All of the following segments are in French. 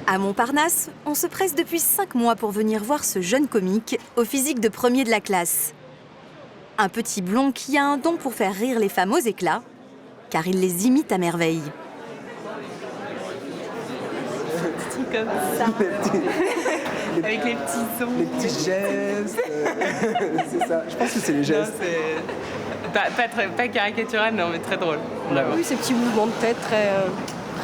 À Montparnasse, on se presse depuis 5 mois pour venir voir ce jeune comique au physique de premier de la classe. Un petit blond qui a un don pour faire rire les femmes aux éclats, car il les imite à merveille. Comme ça. Avec les petits sons. Les petits gestes. C'est ça. Je pense que c'est les gestes. Pas caricatural, non, mais très drôle. Oui, ces petits mouvements de tête très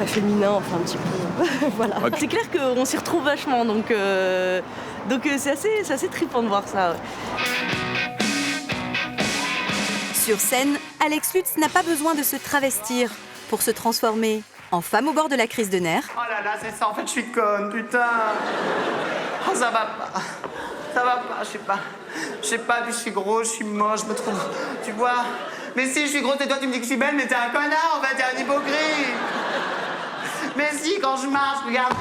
féminins, enfin un petit peu. Voilà. Okay. C'est clair qu'on s'y retrouve vachement, donc c'est assez trippant de voir ça. Sur scène, Alex Lutz n'a pas besoin de se travestir pour se transformer en femme au bord de la crise de nerfs. Oh là là, c'est ça, en fait, je suis conne, putain. Oh, ça va pas. Ça va pas, je sais pas, puis je suis gros, je suis moche, je me trouve, tu vois. Mais si, je suis grosse et toi, tu me dis que je suis belle, mais t'es un connard, en fait, t'es un hypocrite. Mais si, quand je marche, regarde,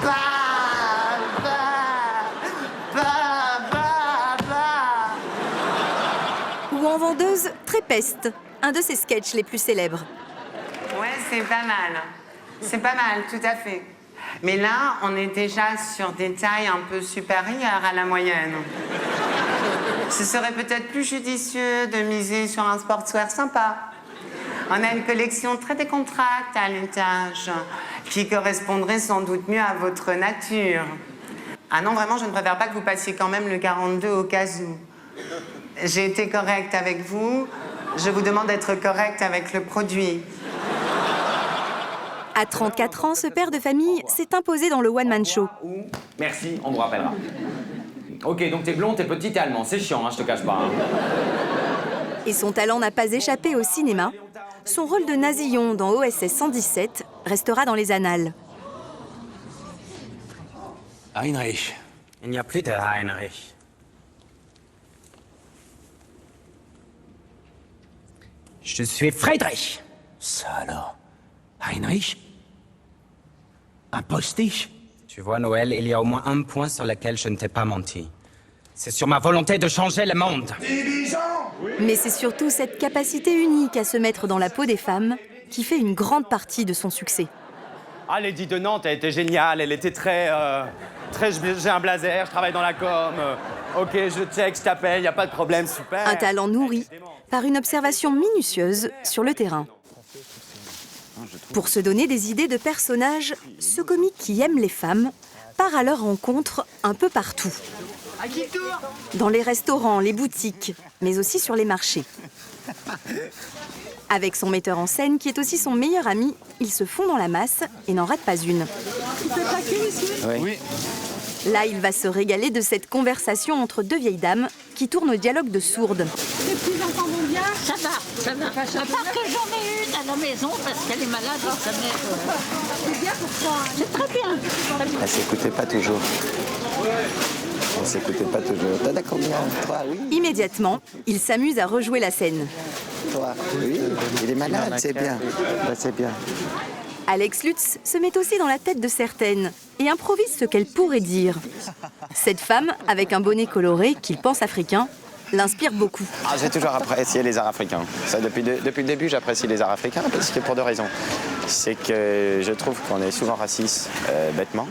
Ou en vendeuse, très peste, un de ses sketchs les plus célèbres. Ouais, c'est pas mal. C'est pas mal, tout à fait. Mais là, on est déjà sur des tailles un peu supérieures à la moyenne. Ce serait peut-être plus judicieux de miser sur un sportswear sympa. On a une collection très décontractée à l'étage, qui correspondrait sans doute mieux à votre nature. Ah non, vraiment, je ne préfère pas que vous passiez quand même le 42 au cas où. J'ai été correcte avec vous, je vous demande d'être correcte avec le produit. À 34 ans, ce père de famille s'est imposé dans le one-man show. Merci, on me rappellera. Ok, donc t'es blond, t'es petit, t'es allemand. C'est chiant, hein, je te cache pas. Hein. Et son talent n'a pas échappé au cinéma. Son rôle de Nasillon dans OSS 117 restera dans les annales. Heinrich. Il n'y a plus de Heinrich. Je suis Friedrich. Ça alors. Heinrich? Un postiche? Tu vois, Noël, il y a au moins un point sur lequel je ne t'ai pas menti. C'est sur ma volonté de changer le monde. Mais c'est surtout cette capacité unique à se mettre dans la peau des femmes qui fait une grande partie de son succès. Ah, Lady de Nantes, elle était géniale. Elle était très j'ai un blazer, je travaille dans la com. Ok, je check, je t'appelle, y a pas de problème, super. Un talent nourri par une observation minutieuse sur le terrain. Pour se donner des idées de personnages, ce comique qui aime les femmes part à leur rencontre un peu partout. Dans les restaurants, les boutiques, mais aussi sur les marchés. Avec son metteur en scène, qui est aussi son meilleur ami, ils se font dans la masse et n'en ratent pas une. Oui. Là, il va se régaler de cette conversation entre deux vieilles dames qui tournent au dialogue de sourdes. Les petits-enfants vont bien? Ça va. À part que j'en ai une à la maison parce qu'elle est malade et sa mère... C'est bien pour toi. C'est très bien. Elle s'écoutait pas toujours. On s'écoutait pas toujours. T'en as combien? 3, oui. Immédiatement, il s'amuse à rejouer la scène. 3, oui. Il est malade, c'est bien. Bah, c'est bien. Alex Lutz se met aussi dans la tête de certaines et improvise ce qu'elle pourrait dire. Cette femme, avec un bonnet coloré qu'il pense africain, l'inspire beaucoup. Ah, j'ai toujours apprécié les arts africains. Ça, depuis le début, j'apprécie les arts africains parce que pour deux raisons. C'est que je trouve qu'on est souvent raciste, bêtement.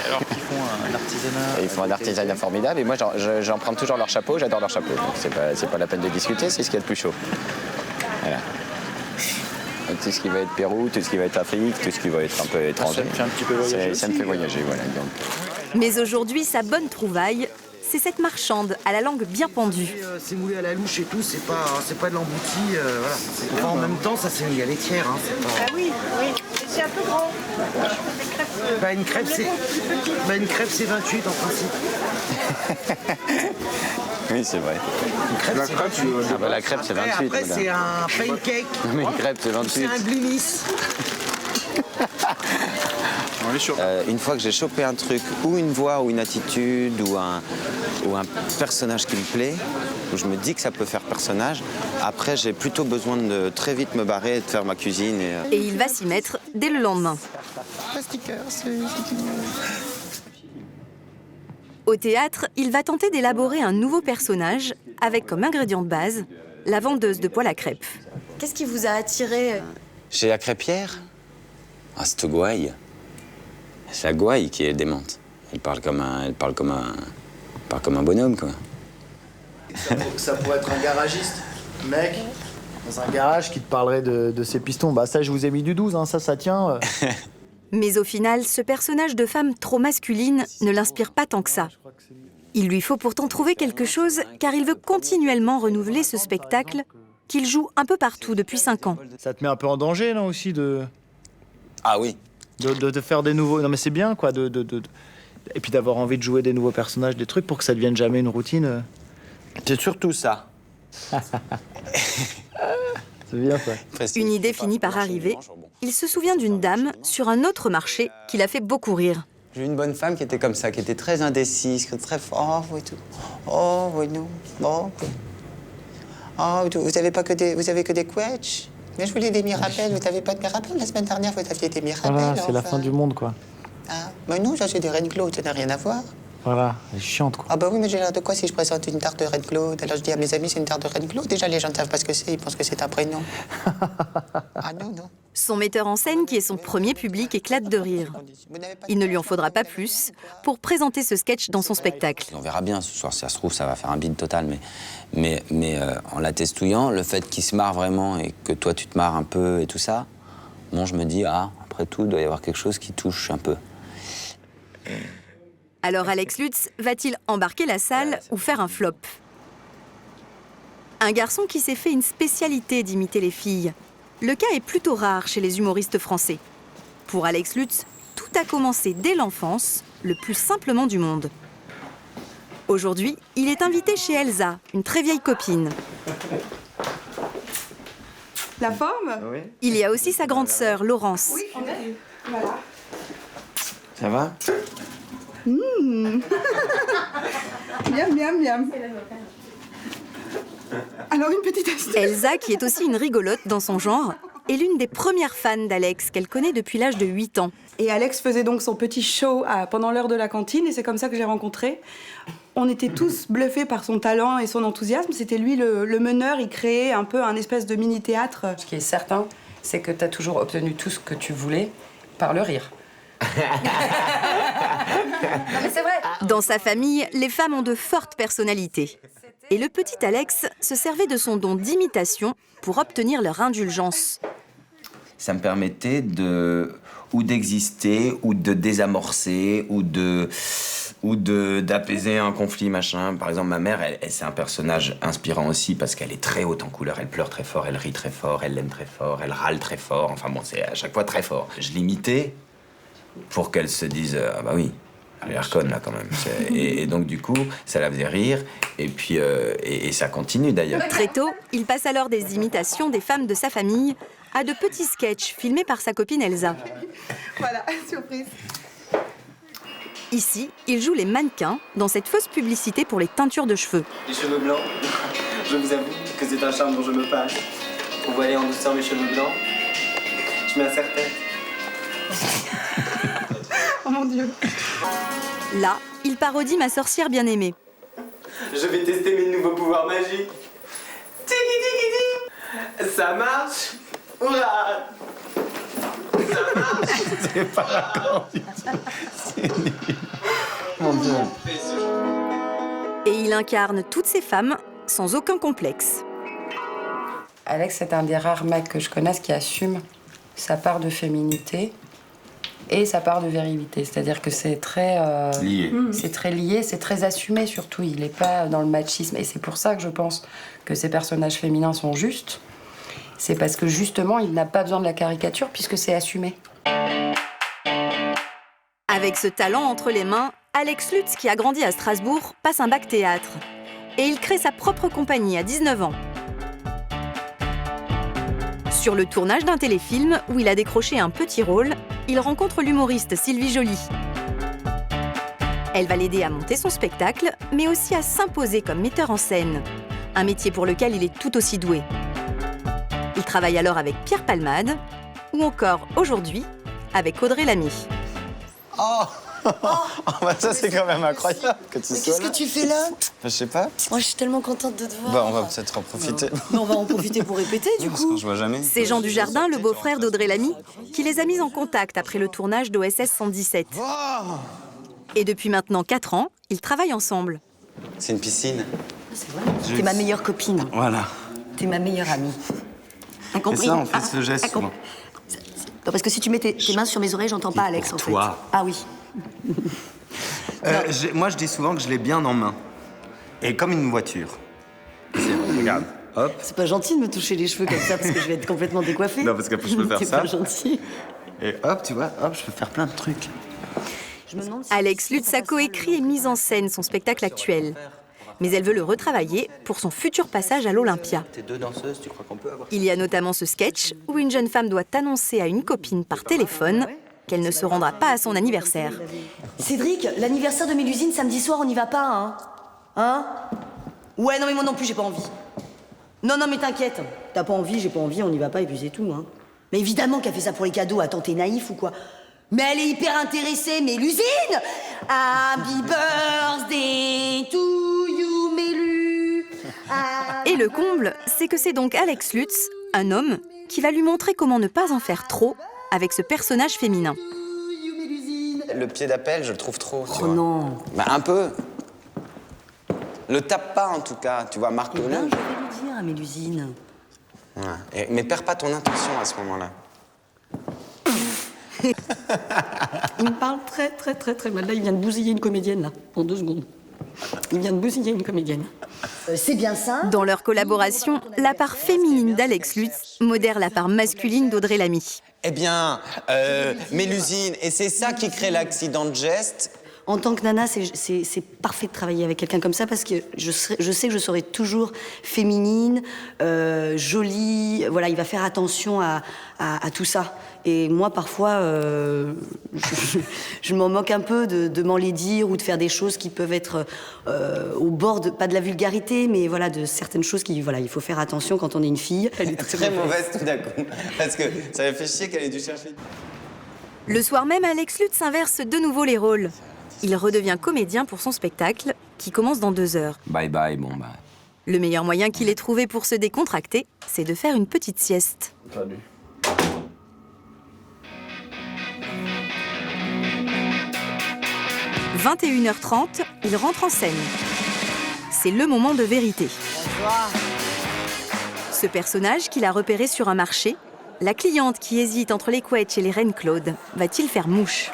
Alors qu'ils font un artisanat. Et ils font un artisanat formidable et moi j'en prends toujours leur chapeau, j'adore leur chapeau. Donc c'est pas la peine de discuter, c'est ce qu'il y a de plus chaud. Voilà. Donc, tout ce qui va être Pérou, tout ce qui va être Afrique, tout ce qui va être un peu étranger. Ça me fait un petit peu voyager. Ça me fait voyager, voilà. Donc. Mais aujourd'hui, sa bonne trouvaille, c'est cette marchande à la langue bien pendue. C'est moulé à la louche et tout, c'est pas de l'embouti, voilà. Enfin, en même temps, ça c'est une galetière, hein, c'est pas... Ah oui, c'est un peu grand. Une crêpe, c'est 28 en principe. Oui, c'est vrai. La crêpe, c'est 28. Après, c'est un pancake. Mais une crêpe, c'est 28. C'est un blinis. Une fois que j'ai chopé un truc, ou une voix, ou une attitude, ou un personnage qui me plaît, où je me dis que ça peut faire personnage, après j'ai plutôt besoin de très vite me barrer et de faire ma cuisine. Et il va s'y mettre dès le lendemain. Au théâtre, il va tenter d'élaborer un nouveau personnage avec comme ingrédient de base la vendeuse de poêle à crêpes. Qu'est-ce qui vous a attiré? Chez la crêpière? Ah, cette gouaille. C'est la gouaille qui est démente. Elle parle comme un bonhomme, quoi. Ça pourrait être un garagiste, mec, dans un garage qui te parlerait de ses pistons. Bah ça, je vous ai mis du 12, hein, ça tient. Mais au final, ce personnage de femme trop masculine ne l'inspire pas tant que ça. Il lui faut pourtant trouver quelque chose, car il veut continuellement renouveler ce spectacle qu'il joue un peu partout depuis 5 ans. Ça te met un peu en danger, non, aussi, de... Ah oui. De faire des nouveaux... Non mais c'est bien, quoi, et puis d'avoir envie de jouer des nouveaux personnages, des trucs, pour que ça devienne jamais une routine. C'est surtout ça. C'est bien, ça. Une idée finit par arriver. Il se souvient d'une dame sur un autre marché qui l'a fait beaucoup rire. J'ai eu une bonne femme qui était comme ça, qui était très indécise, très fort, oh, oui, tout. Oh, oui, non, oh, oui. Oh, vous avez que des quetchs? Mais je voulais des Mirabelles, vous n'avez pas de Mirabelles? La semaine dernière, vous aviez des Mirabelles. Voilà, c'est la fin du monde, quoi. Ah, mais non, j'ai des Reine-Claude, ça n'a rien à voir. Voilà, elle est chiante, quoi. Ah bah oui, mais j'ai l'air de quoi si je présente une tarte de Reine-Claude? Alors je dis à mes amis, c'est une tarte de Reine-Claude. Déjà, les gens ne savent pas ce que c'est, ils pensent que c'est un prénom. Ah non, non. Son metteur en scène, qui est son premier public, éclate de rire. Il ne lui en faudra pas plus pour présenter ce sketch dans son spectacle. On verra bien ce soir, si ça se trouve, ça va faire un bide total, mais en la testouillant, le fait qu'il se marre vraiment et que toi tu te marres un peu et tout ça, bon, je me dis, ah, après tout, il doit y avoir quelque chose qui touche un peu. Alors Alex Lutz va-t-il embarquer la salle ou faire un flop? Un garçon qui s'est fait une spécialité d'imiter les filles. Le cas est plutôt rare chez les humoristes français. Pour Alex Lutz, tout a commencé dès l'enfance, le plus simplement du monde. Aujourd'hui, il est invité chez Elsa, une très vieille copine. La forme? Oui. Il y a aussi sa grande sœur, Laurence. Oui, on est. Voilà. Ça va? Miam, miam, miam. Alors, une petite astuce. Elsa, qui est aussi une rigolote dans son genre, est l'une des premières fans d'Alex qu'elle connaît depuis l'âge de 8 ans. Et Alex faisait donc son petit show pendant l'heure de la cantine, et c'est comme ça que j'ai rencontré. On était tous bluffés par son talent et son enthousiasme. C'était lui le meneur, il créait un peu un espèce de mini-théâtre. Ce qui est certain, c'est que tu as toujours obtenu tout ce que tu voulais par le rire. Non mais c'est vrai. Dans sa famille, les femmes ont de fortes personnalités. Et le petit Alex se servait de son don d'imitation pour obtenir leur indulgence. Ça me permettait d'exister, ou de désamorcer, ou d'apaiser un conflit, machin. Par exemple, ma mère, elle c'est un personnage inspirant aussi parce qu'elle est très haute en couleur. Elle pleure très fort, elle rit très fort, elle l'aime très fort, elle râle très fort. Enfin bon, c'est à chaque fois très fort. Je l'imitais pour qu'elle se dise ah bah oui, elle a l'air conne là quand même. Et donc du coup, ça la faisait rire. Et puis et ça continue d'ailleurs. Très tôt, il passe alors des imitations des femmes de sa famille à de petits sketchs filmés par sa copine Elsa. Voilà, surprise. Ici, il joue les mannequins dans cette fausse publicité pour les teintures de cheveux. Les cheveux blancs, je vous avoue que c'est un charme dont je me passe. Pour voiler en douceur mes cheveux blancs, je mets un serre-tête. Oh mon Dieu. Là, il parodie ma sorcière bien-aimée. Je vais tester mes nouveaux pouvoirs magiques. Tiki tiki tiki. Ça marche. Hurrah. Ça marche. C'est pas raccord du tout. C'est nul. Mon Dieu. Et il incarne toutes ces femmes sans aucun complexe. Alex, c'est un des rares mecs que je connaisse qui assume sa part de féminité et sa part de virilité. C'est-à-dire que c'est très... lié. C'est très lié, c'est très assumé surtout. Il n'est pas dans le machisme. Et c'est pour ça que je pense que ces personnages féminins sont justes. C'est parce que justement, il n'a pas besoin de la caricature puisque c'est assumé. Avec ce talent entre les mains, Alex Lutz, qui a grandi à Strasbourg, passe un bac théâtre. Et il crée sa propre compagnie à 19 ans. Sur le tournage d'un téléfilm où il a décroché un petit rôle, il rencontre l'humoriste Sylvie Joly. Elle va l'aider à monter son spectacle, mais aussi à s'imposer comme metteur en scène. Un métier pour lequel il est tout aussi doué. Il travaille alors avec Pierre Palmade, ou encore aujourd'hui avec Audrey Lamy. Oh, Bah ça, c'est quand même incroyable que tu sois Qu'est-ce que tu fais là? Je sais pas. Moi, je suis tellement contente de te voir. Bah, on va peut-être en profiter. Mais on va en profiter pour répéter, du Parce coup. qu'on se voit jamais. C'est Jean Dujardin, le beau-frère d'Audrey Lamy, qui les a mis en contact après le tournage d'OSS 117. Et depuis maintenant 4 ans, ils travaillent ensemble. C'est une piscine. C'est vrai. T'es ma meilleure copine. Voilà. T'es ma meilleure amie. T'as compris? Et ça, on fait ce geste souvent. Non, parce que si tu mets tes mains sur mes oreilles, j'entends pas Alex, en fait. toi. Ah oui. Moi, je dis souvent que je l'ai bien en main. Et comme une voiture. Regarde, hop. C'est pas gentil de me toucher les cheveux comme ça, parce que je vais être complètement décoiffée. Non, parce qu'après, je peux faire T'es ça. pas gentil. Et hop, tu vois, hop, je peux faire plein de trucs. Alex Lutz a coécrit et mis en scène son spectacle actuel. Mais elle veut le retravailler pour son futur passage à l'Olympia. T'es 2 danseuses, tu crois qu'on peut avoir... Il y a notamment ce sketch où une jeune femme doit annoncer à une copine par téléphone qu'elle ne se rendra pas à son anniversaire. Cédric, l'anniversaire de Mélusine, samedi soir, on n'y va pas, hein? Hein? Ouais, non, mais moi non plus, j'ai pas envie. Non, mais t'inquiète. T'as pas envie, j'ai pas envie, on n'y va pas, et puis c'est tout, hein. Mais évidemment qu'elle fait ça pour les cadeaux. Attends, t'es naïf ou quoi? Mais elle est hyper intéressée, Mélusine! Happy birthday to you, Mélu! Et le comble, c'est que c'est donc Alex Lutz, un homme, qui va lui montrer comment ne pas en faire trop avec ce personnage féminin. Le pied d'appel, je le trouve trop. Oh non! Bah, un peu. Le tape pas, en tout cas. Tu vois, Marc Eh ben, Toulon. je vais lui dire à Mélusine. Ouais. Mais perds pas ton intention à ce moment-là. Il me parle très mal. Là, il vient de bousiller une comédienne, là, en 2 secondes. Il vient de bousiller une comédienne. C'est bien ça? Dans leur collaboration, la part féminine d'Alex Lutz modère la part masculine d'Audrey Lamy. Eh bien, Mélusine, et c'est ça qui crée l'accident de geste. En tant que nana, c'est parfait de travailler avec quelqu'un comme ça parce que je sais que je serai toujours féminine, jolie. Voilà, il va faire attention à tout ça. Et moi, parfois, je m'en moque un peu de m'enlaidir ou de faire des choses qui peuvent être au bord de, pas de la vulgarité, mais voilà, de certaines choses qui, voilà, il faut faire attention quand on est une fille. Elle est très mauvaise tout d'un coup, parce que ça m'a fait chier qu'elle ait dû chercher. Le soir même, Alex Lutz inverse de nouveau les rôles. Il redevient comédien pour son spectacle, qui commence dans 2 heures. Bye bye, bon bah. Le meilleur moyen qu'il ait trouvé pour se décontracter, c'est de faire une petite sieste. Salut. « 21h30, il rentre en scène. C'est le moment de vérité. Ce personnage qu'il a repéré sur un marché, la cliente qui hésite entre les Quetch et les Reines Claude, va-t-il faire mouche?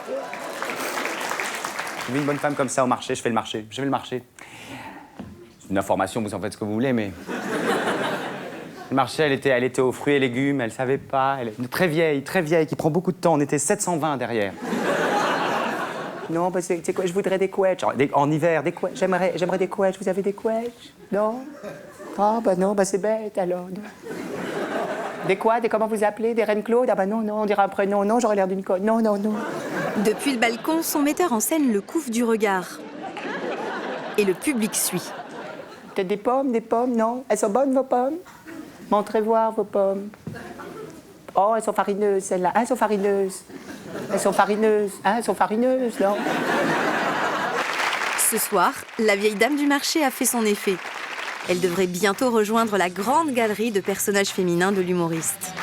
J'ai vu une bonne femme comme ça au marché, je fais le marché. C'est une information, vous en faites ce que vous voulez, mais... Le marché, elle était aux fruits et légumes, elle savait pas. Elle est très vieille, qui prend beaucoup de temps. On était 720 derrière. Non, bah c'est quoi, je voudrais des couettes. En hiver, des couettes. J'aimerais des couettes. Vous avez des couettes? Non? Ah, bah non, bah c'est bête alors. Des quoi? Des comment vous appelez? Des Reines Claude? Ah bah non, on dirait un prénom. Non, j'aurais l'air d'une conne. Non. Depuis le balcon, son metteur en scène le couvre du regard. Et le public suit. Peut-être des pommes, non? Elles sont bonnes, vos pommes? Montrez voir vos pommes. Oh, elles sont farineuses, celles-là. Ah, elles sont farineuses. Elles sont farineuses, non? Ce soir, la vieille dame du marché a fait son effet. Elle devrait bientôt rejoindre la grande galerie de personnages féminins de l'humoriste.